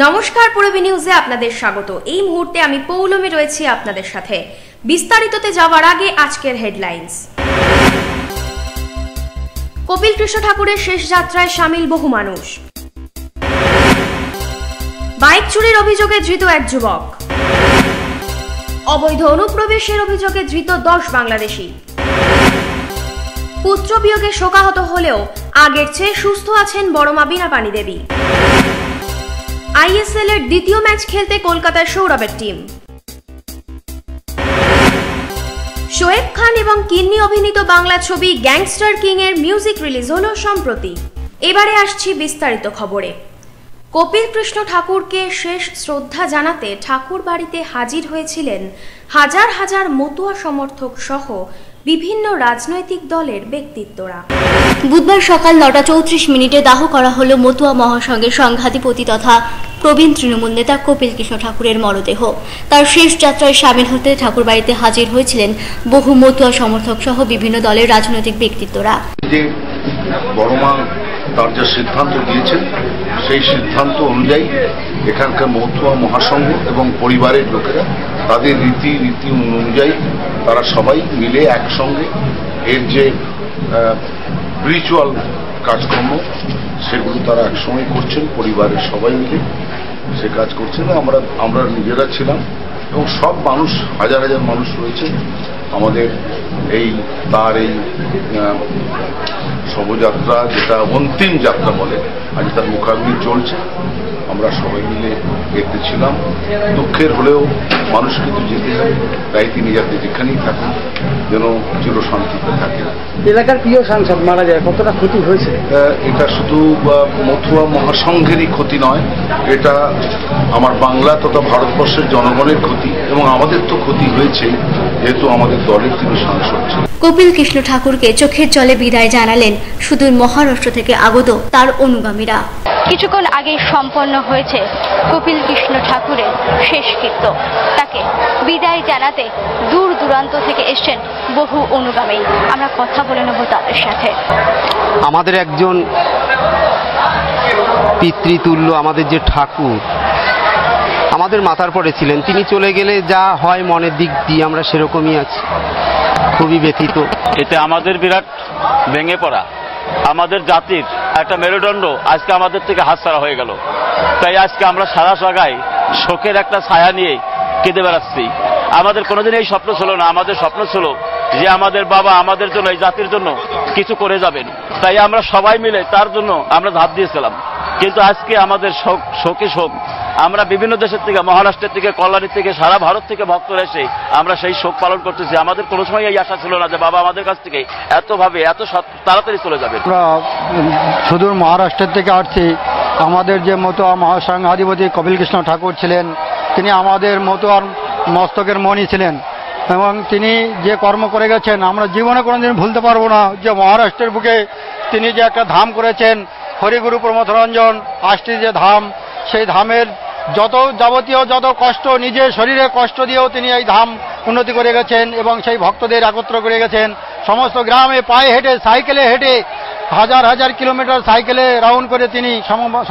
নমস্কার, পূরবী নিউজে আপনাদের স্বাগত। এই মুহূর্তে আমি পৌলমী রয়েছি আপনাদের সাথে। বিস্তারিততে যাওয়ার আগে আজকের হেডলাইন্স। কপিল কৃষ্ণ ঠাকুরের শেষ যাত্রায় সামিল বহু মানুষ। বাইক চুরির অভিযোগে ধৃত এক যুবক। অবৈধ অনুপ্রবেশের অভিযোগে ধৃত 10 বাংলাদেশি। পুত্র বিয়োগে শোকাহত হলেও আগের চেয়ে সুস্থ আছেন বড়মা বীণাপাণি দেবী। আইএসএল এর দ্বিতীয় ম্যাচ খেলতে কলকাতার সৌরভের টিম। শোয়েব খান এবং কিন্নি অভিনীত বাংলা ছবি গ্যাংস্টার কিং এর মিউজিক রিলিজ হলো সম্প্রতি। এবারে আসছি বিস্তারিত খবরে। কপিল কৃষ্ণ ঠাকুরকে শেষ শ্রদ্ধা জানাতে ঠাকুর বাড়িতে হাজির হয়েছিলেন হাজার হাজার মতুয়া সমর্থক সহ বিভিন্ন রাজনৈতিক দলের ব্যক্তিত্বরা। বুধবার সকাল 9:34 দাহ করা হলো মতুয়া মহাসংঘের সংঘাধিপতি তথা প্রবীণ তৃণমূল নেতা কপিল কৃষ্ণ ঠাকুরের মরদেহ। তার শেষ যাত্রায় সামিল হতে ঠাকুর বাড়িতে হাজির হয়েছিলেন বহু মতুয়া সমর্থক সহ বিভিন্ন দলের রাজনৈতিক ব্যক্তিত্বরা। বড়মা তার যে সিদ্ধান্ত দিয়েছেন সেই সিদ্ধান্ত অনুযায়ী এখানকার মতুয়া মহাসংঘ এবং পরিবারের লোকেরা তাদের রীতি অনুযায়ী তারা সবাই মিলে একসঙ্গে এর যে রিচুয়াল কাজকর্ম সেগুলো তারা একসঙ্গে করছেন, পরিবারের সবাই মিলে সে কাজ করছেন। আমরা নিজেরা ছিলাম এবং সব মানুষ, হাজার হাজার মানুষ রয়েছে আমাদের তার এই শোভাযাত্রা, যেটা অন্তিম যাত্রা বলে, আজ তার মুখাগ্নি চলছে। আমরা সবাই মিলে দেখতে ছিলাম। দুঃখের হলেও মানুষ কিন্তু যেতে হবে, তাই তিনি যাতে যেখানেই থাকেন যেন চিরশান্তিতে থাকে। এলাকার প্রিয় সাংসদ মারা যায়, কতটা ক্ষতি হয়েছে? এটা শুধু মতুয়া মহাসংঘেরই ক্ষতি নয়, এটা আমার বাংলা তথা ভারতবর্ষের জনগণের ক্ষতি এবং আমাদের তো ক্ষতি হয়েছে, যেহেতু আমাদের দলের তিনি সাংসদ ছিলেন। কপিল কৃষ্ণ ঠাকুরকে চোখের জলে বিদায় জানালেন সুদূর মহারাষ্ট্র থেকে আগত তার অনুগামীরা। কিছুক্ষণ আগে সম্পন্ন হয়েছে কপিল কৃষ্ণ ঠাকুরের শেষকৃত্য। তাকে বিদায় জানাতে দূর দূরান্ত থেকে এসছেন বহু অনুগামী। আমরা কথা বলে নেব তাদের সাথে। আমাদের একজন পিতৃতুল্য, আমাদের যে ঠাকুর আমাদের মাথার পরে ছিলেন, তিনি চলে গেলে যা হয় মনের দিক দিয়ে আমরা সেরকমই আছি, খুবই ব্যথিত। এতে আমাদের বিরাট ভেঙে পড়া, আমাদের জাতির একটা মেরুদণ্ড আজকে আমাদের থেকে হাতছাড়া হয়ে গেল। তাই আজকে আমরা সারা জায়গায় শোকের একটা ছায়া নিয়ে কেঁদে বেড়াচ্ছি। আমাদের কোনোদিন এই স্বপ্ন ছিল না, আমাদের স্বপ্ন ছিল যে আমাদের বাবা আমাদের জন্য, এই জাতির জন্য কিছু করে যাবেন। তাই আমরা সবাই মিলে তার জন্য আমরা ধাপ দিয়েছিলাম। কিন্তু আজকে আমাদের শোকে শোক। আমরা বিভিন্ন দেশের থেকে, মহারাষ্ট্রের থেকে, কল্যাণীর থেকে, সারা ভারত থেকে ভক্তরা এসে আমরা সেই শোক পালন করতেছি। আমাদের কোনো সময় এই আশা ছিল না যে বাবা আমাদের কাছ থেকে এত তাড়াতাড়ি চলে যাবে। আমরা সুদূর মহারাষ্ট্রের থেকে আসছি। আমাদের যে মতুয়া মহাসংঘাধিপতি কপিল কৃষ্ণ ঠাকুর ছিলেন, তিনি আমাদের মতুয়ার মস্তকের মণি ছিলেন এবং তিনি যে কর্ম করে গেছেন আমরা জীবনে কোনোদিন ভুলতে পারবো না। যে মহারাষ্ট্রের বুকে তিনি যে একটা ধাম করেছেন, হরিগুরু প্রমথরঞ্জন 8টি যে ধাম, সেই ধামের যত কষ্ট, নিজের শরীরে কষ্ট দিয়েও তিনি এই ধাম উন্নতি করে গেছেন এবং সেই ভক্তদের একত্র করে গেছেন। সমস্ত গ্রামে পায়ে হেঁটে, সাইকেলে হেঁটে, হাজার হাজার কিলোমিটার সাইকেলে রাউন্ড করে তিনি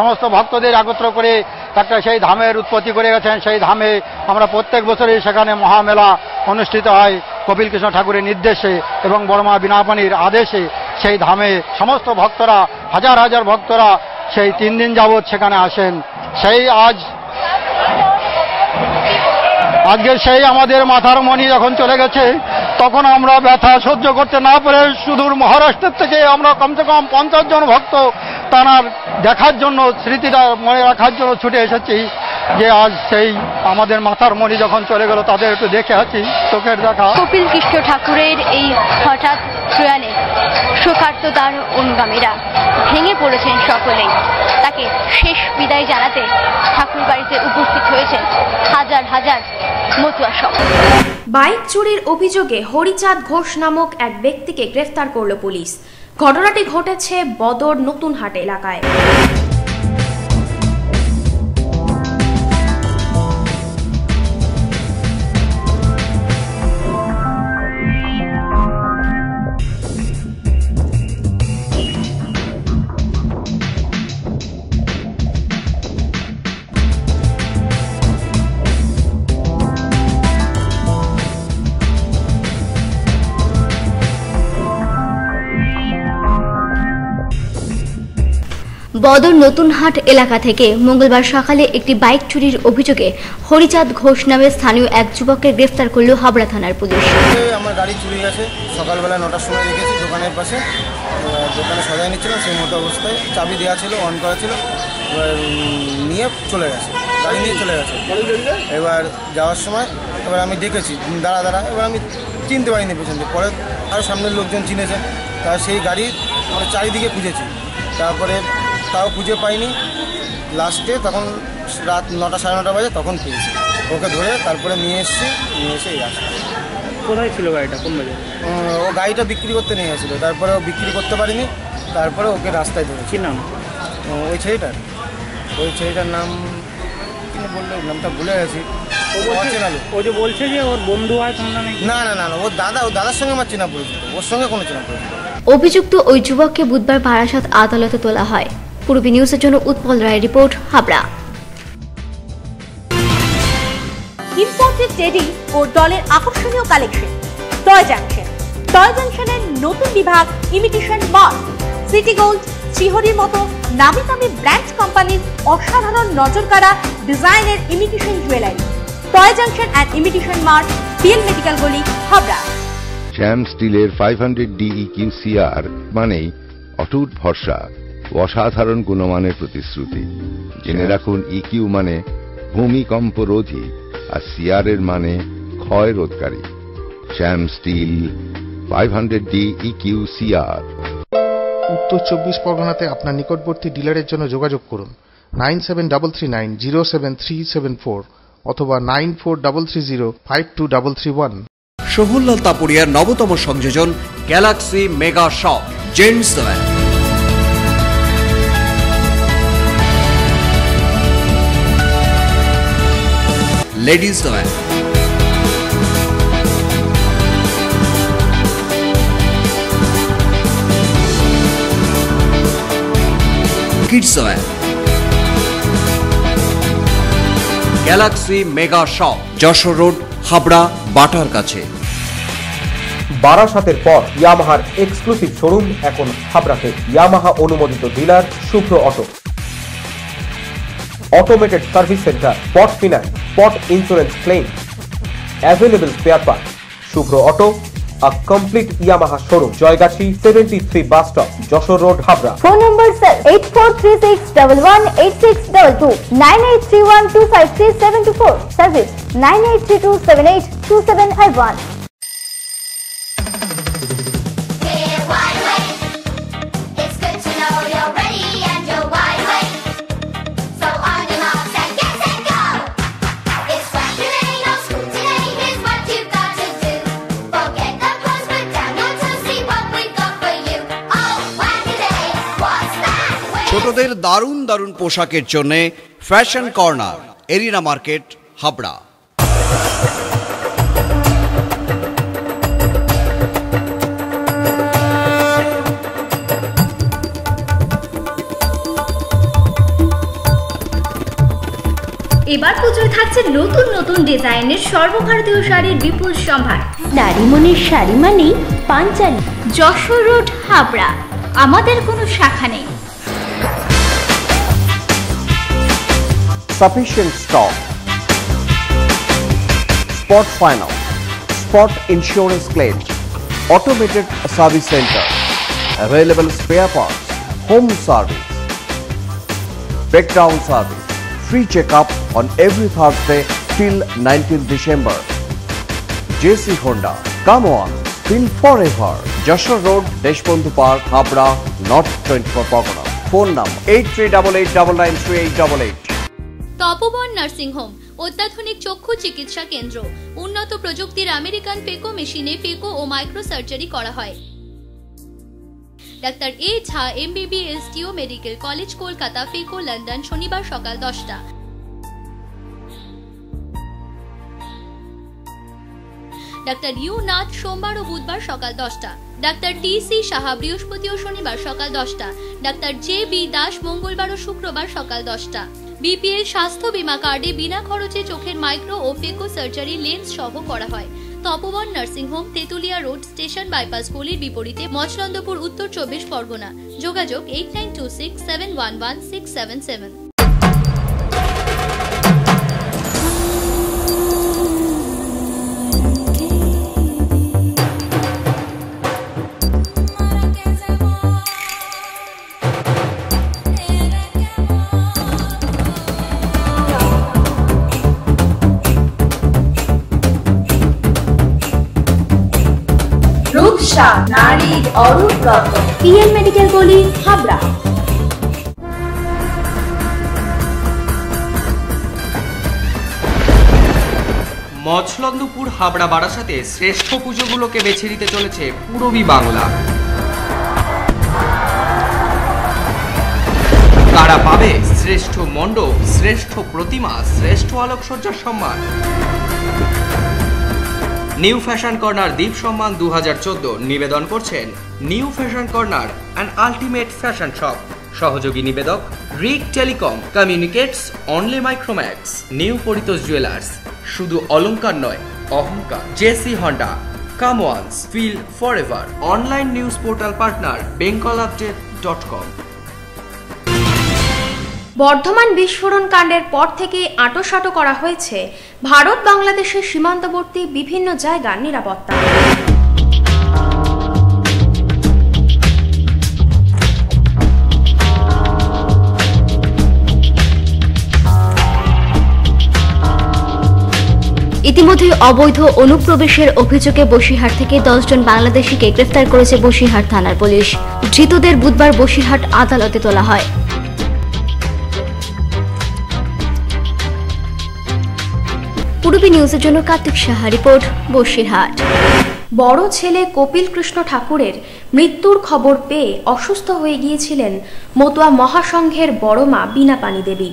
সমস্ত ভক্তদের একত্র করে একটা সেই ধামের উৎপত্তি করে গেছেন। সেই ধামে আমরা প্রত্যেক বছরই সেখানে মহামেলা অনুষ্ঠিত হয় কপিল কৃষ্ণ ঠাকুরের নির্দেশে এবং বড়মা বীণাপাণির আদেশে। সেই ধামে সমস্ত ভক্তরা, হাজার হাজার ভক্তরা সেই 3 দিন যাবৎ সেখানে আসেন। আজকে সেই আমাদের মাথার মণি যখন চলে গেছে, তখন আমরা ব্যথা সহ্য করতে না পারে সুদূর মহারাষ্ট্রের থেকে আমরা কমসে কম 50 জন ভক্ত তাঁর দেখার জন্য, স্মৃতিটা মনে রাখার জন্য ছুটে এসেছি। যে আজ সেই আমাদের মাথার মণি যখন চলে গেল, তাদের একটু দেখে আছি, চোখের দেখা। কপিল কৃষ্ণ ঠাকুরের এই হঠাৎ প্রয়াণে শোকার্ত তার অনুগামীরা ভেঙে পড়েছেন সকলেই। তাকে শেষ বিদায় জানাতে ঠাকুর বাড়িতে উপস্থিত হয়েছেন হাজার হাজার মতুয়া সমর্থক। বাইক চুরির অভিযোগে হরিচাঁদ ঘোষ নামক এক ব্যক্তিকে গ্রেফতার করল পুলিশ। ঘটনাটি ঘটেছে বদর নতুনহাট এলাকায়। বদর নতুনহাট এলাকা থেকে মঙ্গলবার সকালে একটি বাইক চুরির অভিযোগে হরিচাঁদ ঘোষ নামে স্থানীয় এক যুবককে গ্রেফতার করল হাবড়া থানার পুলিশ। আমার গাড়ি চুরি গেছে, সকালবেলা 9টার সময় রেখেছি দোকানের পাশে, দোকানে সাজায় নিচ্ছিলাম, সেই মতো অবস্থায় চাবি দেওয়া ছিল, অন করা ছিল, এবার নিয়ে চলে গেছে, গাড়ি নিয়ে চলে গেছে। এবার যাওয়ার সময় এবার আমি দেখেছি দাঁড়া, এবার আমি চিনতে পারিনি পেছন দিয়ে, পরে আর সামনের লোকজন চিনেছে, তার সেই গাড়ির আমরা চারিদিকে খুঁজেছি, তারপরে তাও খুঁজে পাইনি। লাস্টে তখন রাত 9টা সাড়ে 9টা বাজে, তখন পেয়েছি ওকে ধরে, তারপরে নিয়ে এসে এই আসে। কোথায় ছিল গাড়িটা, কোন বাজারে? ও গাড়িটা বিক্রি করতে নিয়ে গেছিলো, তারপরে ও বিক্রি করতে পারিনি, তারপরে ওকে রাস্তায় ধরেছি। কী নাম ওই ছেলেটার নাম কি বললো, নামটা ভুলে গেছি। ও যে বলছে যে ওর বন্ধু হয় তোমরা নাকি? না, ওর দাদার সঙ্গে আমার চেনা পরিচিত, ওর সঙ্গে কোনো চেনা পরিচিত। অভিযুক্ত ওই যুবককে বুধবার বারাসাত আদালতে তোলা হয়। পূর্বী নিউজের জন্য Utpal Roy report, Habra. Imported teddy ও ডলের আকর্ষণীয় কালেকশন। টয় জাংশনের নতুন বিভাগ ইমিটেশন মাল, সিটি গোল্ড, চিহরির মতো নামি দামি ব্র্যান্ড কোম্পানির অসাধারণ নজরকাড়া ডিজাইনের imitation jewellery. Toy junction and imitation mart, PL medical গলি, হাবড়া। শ্যাম স্টিলের 500 DEQ CR মানেই অটুট ভরসা, অসাধারণ গুণমানের প্রতিশ্রুতি। জেনে রাখুন, EQ মানে ভূমিকম্প রোধী, আর CR এর মানে ক্ষয় রোধকারী। শ্যাম স্টিল 500 DEQ CR। উত্তর 24 পরগনাতে আপনার নিকটবর্তী ডিলারের জন্য যোগাযোগ করুন 9733907374 অথবা 9433052331। সোহনলাল তাপড়িয়ার নবতম সংযোজন Galaxy Mega Shop, gents wear, ladies wear, kids wear. Galaxy Mega Shop, Jessore road, Habra, বাটার কাছে। বারাসাতের পর ইয়ামাহার এক্সক্লুসিভ শোরুম এখন হাবড়াতে। ইয়ামাহা অনুমোদিত dealer Shubhra Auto, automated service centre, spot finance, spot insurance claim, available spare part. Shubhra Auto, a complete Yamaha showroom, Joygachi 73 bus stop, Joshore Road, Habra. Phone number sir 8436118622, 9831253724, service 9832782751. ছোটদের দারুণ দারুণ পোশাকের জন্য fashion corner, arena market, Habra. এবার পুজোয় থাকছে নতুন নতুন ডিজাইনের সর্বভারতীয় শাড়ির বিপুল সম্ভার। নারীমণির শাড়ি মানেই পাঞ্চালী। যশোর রোড, হাবড়া। আমাদের কোনো শাখা নেই। Sufficient stock, spot finance, spot insurance claim, automated service center, available spare parts, home service, breakdown service, free checkup on every Thursday till 19th December. JC Honda, come on, feel forever. Joshua Road, Deshbandhu Park, Habra, North 24 Pagona. Phone number 8388993888. Tapoban nursing home, অত্যাধুনিক চক্ষু চিকিৎসা কেন্দ্র। উন্নত প্রযুক্তির American পেকো মেশিনে পেকো ও micro surgery করা হয়। Doctor এ ঝা MBBS টিও মেডিকেল কলেজ, কলকাতা, পেকো লন্ডন, শনিবার সকাল 10টা। ডাক্তার ইউ নাথ সোমবার ও বুধবার সকাল 10টা। ডাক্তার TC সাহা বৃহস্পতি ও শনিবার সকাল 10টা। ডাক্তার JB দাস মঙ্গলবার ও শুক্রবার সকাল 10টা। BPL স্বাস্থ্য বীমা কার্ডে বিনা খরচে চোখের মাইক্রো ও ফেকো সার্জারি লেন্স সহ করা হয়। Tapoban nursing home, Tetulia road, station bypass গলির বিপরীতে, মচলন্দপুর, উত্তর 24 পরগনা। যোগাযোগ 8926711677। রূপসা নারীর অরূপ রত্ন, পিএন মেডিকেল গলি, হাবড়া। মচলন্দপুর, হাবড়া, বারাসাতে শ্রেষ্ঠ পুজোগুলোকে বেছে নিতে চলেছে পূরবী বাংলা। কারা পাবে শ্রেষ্ঠ মণ্ডপ, শ্রেষ্ঠ প্রতিমা, শ্রেষ্ঠ আলোকসজ্জার সম্মান? নিউ ফ্যাশন কর্নার দ্বীপ সম্মান 2014 নিবেদন করছেন new fashion corner and ultimate fashion shop. সহযোগী নিবেদক Rik telecom communicates, only Micromax, new Paritosh jewellers, শুধু অলংকার নয় অহংকার, J C Honda, come once, feel forever, online news portal partner bengalupdate.com। Bardhaman বিস্ফোরণ কাণ্ডের পর থেকে আঁটোসাঁটো করা হয়েছে ভারত বাংলাদেশের সীমান্তবর্তী বিভিন্ন জায়গার নিরাপত্তা। ইতিমধ্যে অবৈধ অনুপ্রবেশের অভিযোগে বসিরহাট থেকে 10 জন বাংলাদেশিকে গ্রেফতার করেছে বসিরহাট থানার পুলিশ। ধৃতদের বুধবার বসিরহাট আদালতে তোলা হয়। পূর্বী নিউজের জন্য কার্তিক সাহা রিপোর্ট, বসিরহাট। বড় ছেলে কপিল কৃষ্ণ ঠাকুরের মৃত্যুর খবর পেয়ে অসুস্থ হয়ে গিয়েছিলেন মতুয়া মহাসংঘের বড় মা বীণাপানি দেবী।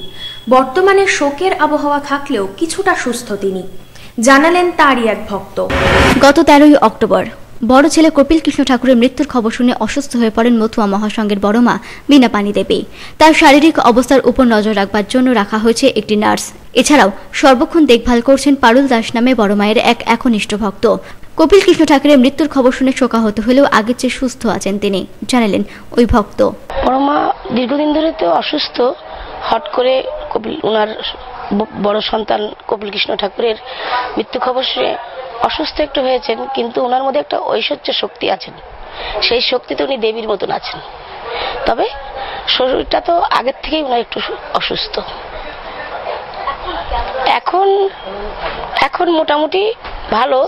বর্তমানে শোকের আবহাওয়া থাকলেও কিছুটা সুস্থ তিনি, জানালেন তারই এক ভক্ত। গত 13 অক্টোবর বড় ছেলে কপিল কৃষ্ণ ঠাকুরের মৃত্যুর খবর শুনে অসুস্থ হয়ে পড়েন মতুয়া মহাসংঘের বড় মা বীণাপানি দেবী। তার শারীরিক অবস্থার উপর নজর রাখবার জন্য রাখা হয়েছে একটি নার্স। এছাড়াও সর্বক্ষণ দেখভাল করছেন পারুল দাস নামে বড় মায়ের এক একনিষ্ঠ ভক্ত। কপিল কৃষ্ণ ঠাকুরের মৃত্যুর খবর শুনে শোকাহত হলেও আগের চেয়ে সুস্থ আছেন তিনি, জানালেন ওই ভক্ত। বড় মা দীর্ঘদিন ধরে তো অসুস্থ, হট করে ওনার বড় সন্তান কপিল কৃষ্ণ ঠাকুরের মৃত্যু খবর শুনে অসুস্থ একটু হয়েছেন, কিন্তু ওনার মধ্যে একটা ঐশ্বর্য শক্তি আছেন, সেই শক্তিতে উনি দেবীর মতন আছেন। তবে শরীরটা তো আগের থেকেই ওনার একটু অসুস্থ। এখন মোটামুটি ভালো,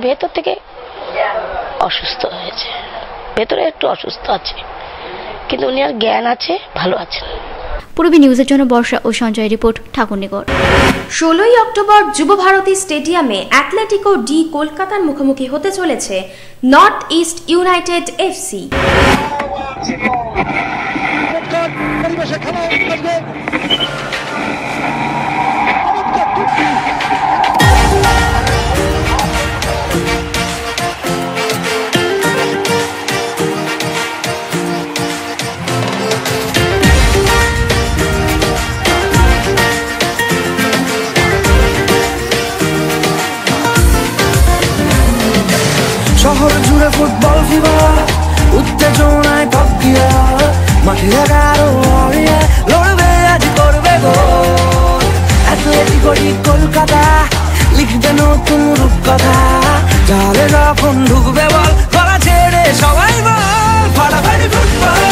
ভেতর থেকে অসুস্থ হয়েছে, ভেতরে একটু অসুস্থ আছে, কিন্তু উনি আর জ্ঞান আছে, ভালো আছেন। পূর্বী নিউজের জন্য বর্ষা ও সঞ্জয় রিপোর্ট, ঠাকুরনগর। 16 অক্টোবর যুব ভারতী স্টেডিয়ামে অ্যাটলেটিকো ডি কলকাতার মুখোমুখি হতে চলেছে নর্থ ইস্ট ইউনাইটেড এফসি। শহর জুড়ে ফুটবল ফিবা, উত্তেজনায় টকিয়া, মাঠে 11 লড়বে আজ করবে গোল। অ্যাটলেটিকো ডি কলকাতা লিখবে নতুন রূপকথা, জালে যখন ঢুকবে বল গলা ছেড়ে সবাই বল ফাটাফাটি ফুটবল,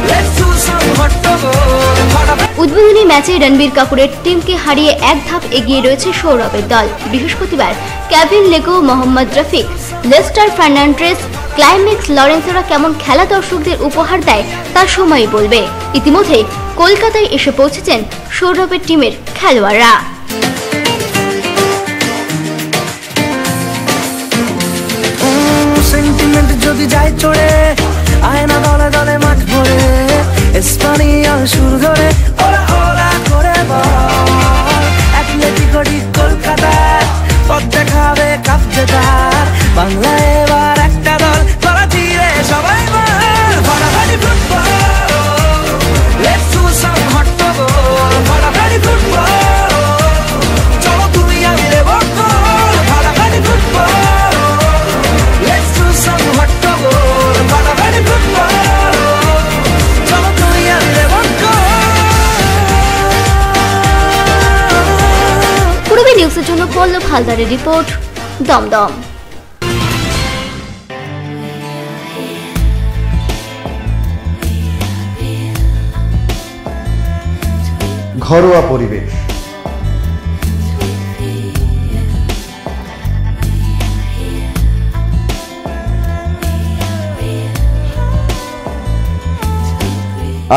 লেটস ডু সাম হট্টগোল। উদ্বোধনী ম্যাচে রণবীর কাপুরের টিমকে হারিয়ে এক ধাপ এগিয়ে রয়েছে সৌরভের দল। বৃহস্পতিবার Kevin Lego, Mohammad Rafiq, Lester Fernandes, Climax লরেন্সোরা কেমন খেলা দর্শকদের উপহার দেয় তার সময়ই বলবে। ইতিমধ্যে কলকাতায় এসে পৌঁছেছেন সৌরভের টিমের খেলোয়াড়রা। সেন্টিমেন্ট যদি যায় চড়ে, আয়না দলে দলে মাঠ ভরে, স্পানিয়াল সুর ধরে ওরা ওরা করে বল। অ্যাটলেটিকো ডি কলকাতা পথ দেখাবে কাপ জেতার, বাংলা এবার একটা দল গলা চিরে সবাই বল ফাটাফাটি ফুটবল, লেটস ডু সাম হট্টগোল। ফাটাফাটি ফুটবল, চলো তুমি আমি রে বল ফাটাফাটি হালদারের রিপোর্ট, দমদম। ঘরোয়া পরিবেশ,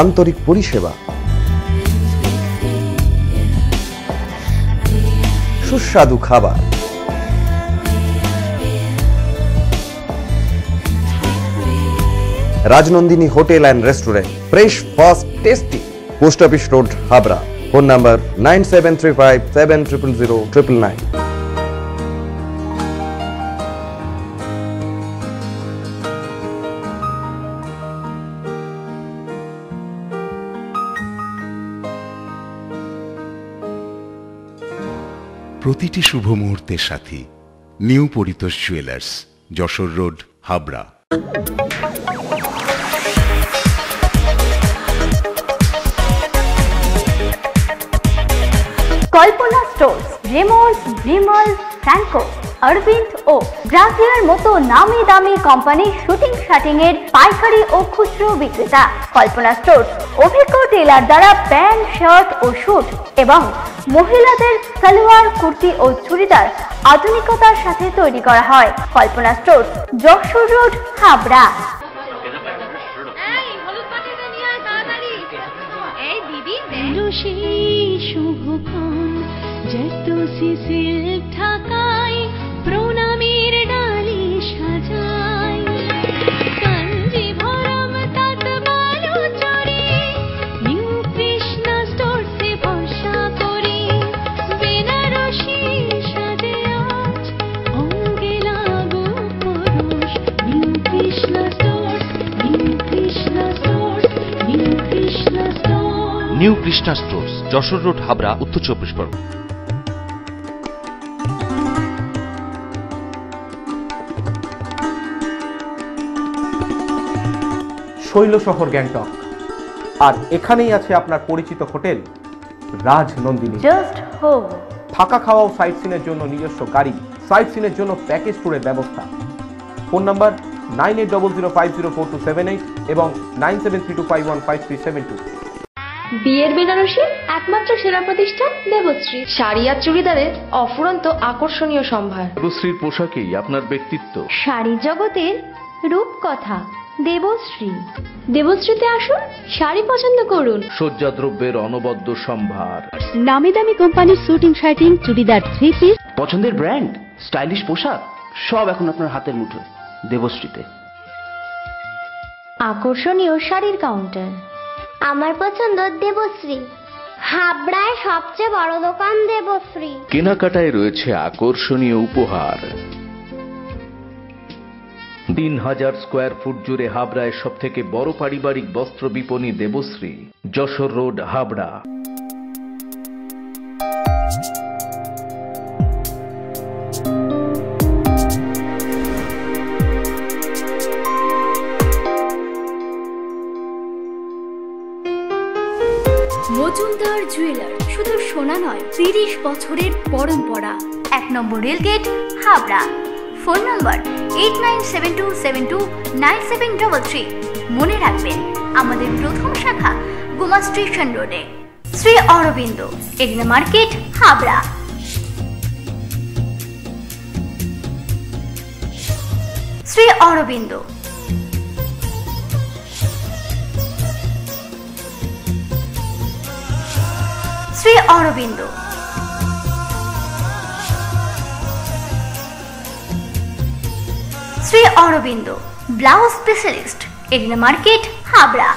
আন্তরিক পরিষেবা, সুস্বাদু খাবার, Rajnandini hotel and restaurant, fresh, fast, tasty. Post office road, Habra. Phone number 9735700099। প্রতিটি শুভ মুহূর্তের সাথী new Paritosh jewellers, Jessore road, Habra. Kalpana stores, Raymonds, Vimal, Franco, Aurobindo ও গ্রাসিয়ার মতো নামি দামি কোম্পানির শুটিং শাটিং এর পাইকারি ও খুচরো বিক্রেতা। কল্পনা স্টোর্স অভিজ্ঞ টেলার দ্বারা প্যান্ট, শার্ট ও স্যুট এবং মহিলাদের সালোয়ার, কুর্তি ও চুড়িদার আধুনিকতার সাথে তৈরি করা হয়। কল্পনা স্টোর্স, যশোর রোড, হাবড়া। প্রণামীর ডালি সাজাই, কাঞ্জি ভরম তাত বালু চড়ি, নিউ কৃষ্ণা স্টোরসে ভরসা করি, বেনারসি সাজে আজ অঙ্গে লাগু পরশ, new Krishna stores, new Krishna stores, new Krishna stores. New Krishna stores, Jessore road, Habra, উত্তর 24 পরগনা। শৈল শহর গ্যাংটক, আর এখানেই আছে আপনার পরিচিত হোটেল রাজনন্দিনী। Just home. থাকা খাওয়া ও সাইট সিনের জন্য নিজস্ব গাড়ি, সাইট সিনের জন্য প্যাকেজ ট্যুরের ব্যবস্থা। ফোন নাম্বার 9800504278 এবং 9732515372। বিয়ের বেনারসি একমাত্র সেরা প্রতিষ্ঠান দেবশ্রী। শাড়ি আর চুড়িদারের অফুরন্ত আকর্ষণীয় সম্ভার। দেবশ্রীর পোশাকেই আপনার ব্যক্তিত্ব। শাড়ি জগতের রূপকথা দেবশ্রী। দেবশ্রীতে আসুন, শাড়ি পছন্দ করুন। সজ্জাদ্রব্যের অনবদ্য সম্ভার। নামি দামি কোম্পানির শুটিং শার্টিং, চুড়িদার, থ্রি পিস, পছন্দের ব্র্যান্ড, স্টাইলিশ পোশাক সব এখন আপনার হাতের মুঠোয় দেবশ্রীতে। আকর্ষণীয় শাড়ির কাউন্টার। আমার পছন্দ দেবশ্রী। হাবড়ায় সবচেয়ে বড় দোকান দেবশ্রী। কেনাকাটায় রয়েছে আকর্ষণীয় উপহার। 3000 স্কোয়ার ফুট জুড়ে হাবড়ায় সব থেকে বড় পারিবারিক বস্ত্র বিপণী দেবশ্রী, যশোর রোড, হাবড়া। মজুমদার জুয়েলার, শুধু সোনা নয়, 30 বছরের পরম্পরা। 1 number rail gate, Habra. Phone number 8972729733। মনে রাখবেন, আমাদের প্রথম শাখা গোমা স্টেশন রোডে। Shri Aurobindo, arena market, Habra. Shri Aurobindo. Shri Aurobindo. Shri Aurobindo blouse specialist, arena market, Habra.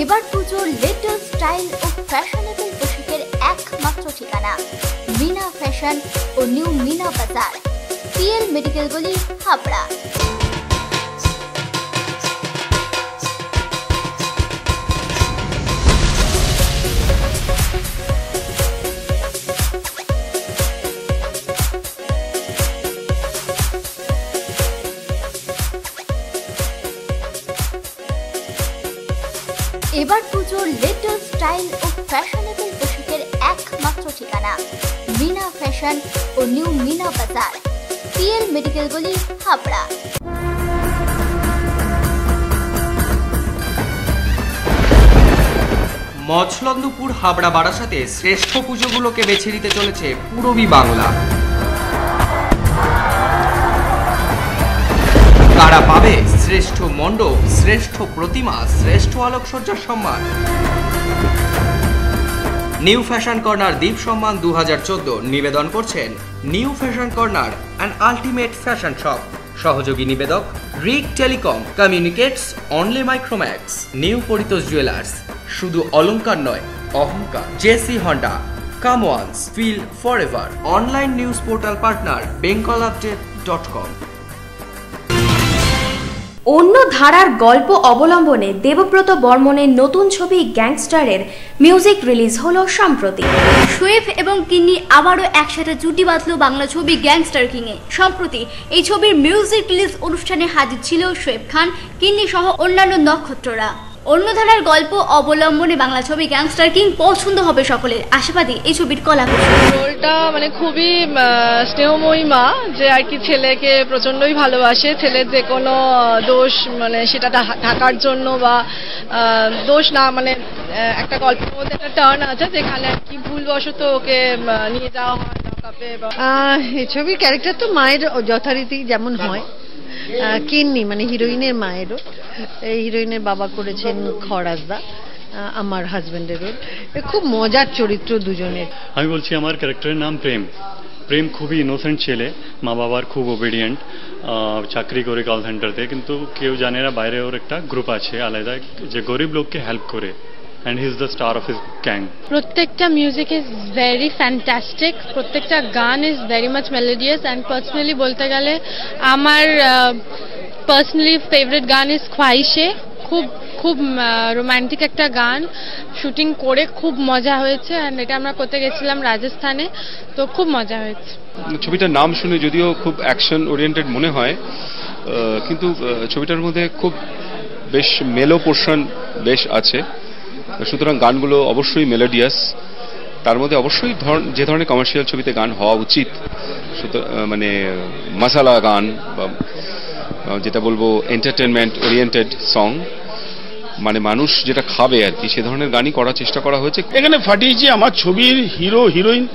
এবার পুজোর লেটেস্ট স্টাইল ও ফ্যাশনেবল পোশাকের একমাত্র ঠিকানা মিনা ফ্যাশন ও নিউ মিনা বাজার, পিএল মেডিকেল গলি, হাবড়া। রেট্রো লেটেস্ট স্টাইল ও ফ্যাশনেবল পোশাকের একমাত্র ঠিকানা মিনা ফ্যাশন ও নিউ মিনা বাজার, পিএল মেডিকেল গলি, হাবড়া। মছলন্দপুর হাবড়া বারাসাতে শ্রেষ্ঠ পুজোগুলোকে বেছে নিতে চলেছে পূরবী বাংলা। কারা পাবে শ্রেষ্ঠ মণ্ডপ, শ্রেষ্ঠ প্রতিমা, শ্রেষ্ঠ আলোকসজ্জার সম্মান? নিউ ফ্যাশন কর্নার দ্বীপ সম্মান 2014 নিবেদন করছেন new fashion corner and ultimate fashion shop. সহযোগী নিবেদক Rik telecom, communicates, only Micromax, new Paritosh jewellers, শুধু অলংকার নয় অহংকার, J C Honda, come once, feel forever, online news portal partner bengalupdate.com। অন্য ধারার গল্প অবলম্বনে দেবব্রত বর্মনের নতুন ছবি গ্যাংস্টারের মিউজিক রিলিজ হলো সম্প্রতি। শোয়েব এবং কিন্নি আবারও একসাথে জুটি বাঁধলো বাংলা ছবি গ্যাংস্টার কিং এ। সম্প্রতি এই ছবির মিউজিক রিলিজ অনুষ্ঠানে হাজির ছিল শোয়েব খান, কিন্নি সহ অন্যান্য নক্ষত্ররা। অন্য ধারার গল্প অবলম্বনে বাংলা ছবি গ্যাংস্টার কিং পছন্দ হবে সকলের, আশাবাদী এই ছবির কলাকুশলী। রোলটা মানে খুবই স্নেহময়ী মা, যে আর কি ছেলেকে প্রচন্ডই ভালোবাসে, ছেলের যে কোনো দোষ মানে সেটা ঢাকার জন্য বা দোষ না, মানে একটা গল্পের মধ্যে একটা টার্ন আছে যেখানে আর কি ভুলবশত ওকে নিয়ে যাওয়া হয় লকআপে। এই ছবির ক্যারেক্টার তো মায়ের যথারীতি যেমন হয়, কিন্নি মানে হিরোইনের মায়েরও, এই হিরোইনের বাবা করেছেন খরাজদা, আমার হাজবেন্ডের রোল। খুব মজার চরিত্র দুজনের। আমি বলছি আমার ক্যারেক্টারের নাম প্রেম। প্রেম খুবই ইনোসেন্ট ছেলে, মা বাবার খুব ওবিডিয়েন্ট, চাকরি করে কল সেন্টারতে, কিন্তু কেউ জানে না বাইরে ওর একটা গ্রুপ আছে আলাদা যে গরিব লোককে হেল্প করে, and he is the star of his gang. প্রত্যেকটা মিউজিক ইজ ভেরি ফ্যান্টাস্টিক, প্রত্যেকটা গান is very much melodious, and personally বলতে গেলে আমার পার্সোনালি ফেভারিট গান ইজ খ্বাইশে। খুব খুব রোম্যান্টিক একটা গান, শুটিং করে খুব মজা হয়েছে, অ্যান্ড এটা আমরা করতে গেছিলাম রাজস্থানে, তো খুব মজা হয়েছে। ছবিটার নাম শুনে যদিও খুব অ্যাকশন ওরিয়েন্টেড মনে হয়, কিন্তু ছবিটার মধ্যে খুব বেশ মেলো পোর্শন বেশ আছে, সুতরাং গানগুলো অবশ্যই মেলোডিয়াস। তার মধ্যে অবশ্যই যে ধরনের কমার্শিয়াল ছবিতে গান হওয়া উচিত, মানে মশালা গান বা যেটা বলবো এন্টারটেনমেন্ট ওরিয়েন্টেড সং, মানে মানুষ যেটা খাবে আর কি, সে ধরনের গানই করার চেষ্টা করা হয়েছে। এখানে ফাটিয়েছে আমার ছবির হিরো হিরোইন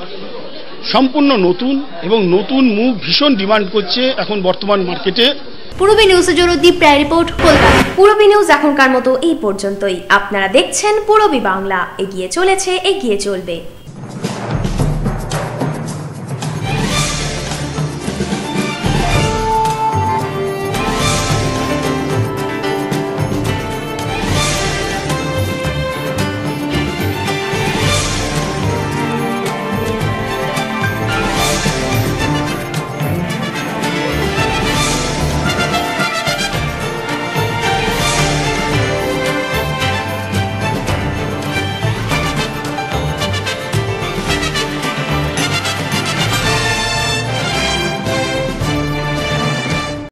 সম্পূর্ণ নতুন, এবং নতুন মুভ ভীষণ ডিমান্ড করছে এখন বর্তমান মার্কেটে। পূরবী নিউজের জন্য দীপ রায় রিপোর্ট, কলকাতা। পূরবী নিউজ এখনকার মতো এই পর্যন্তই। আপনারা দেখছেন পূরবী বাংলা, এগিয়ে চলেছে, এগিয়ে চলবে।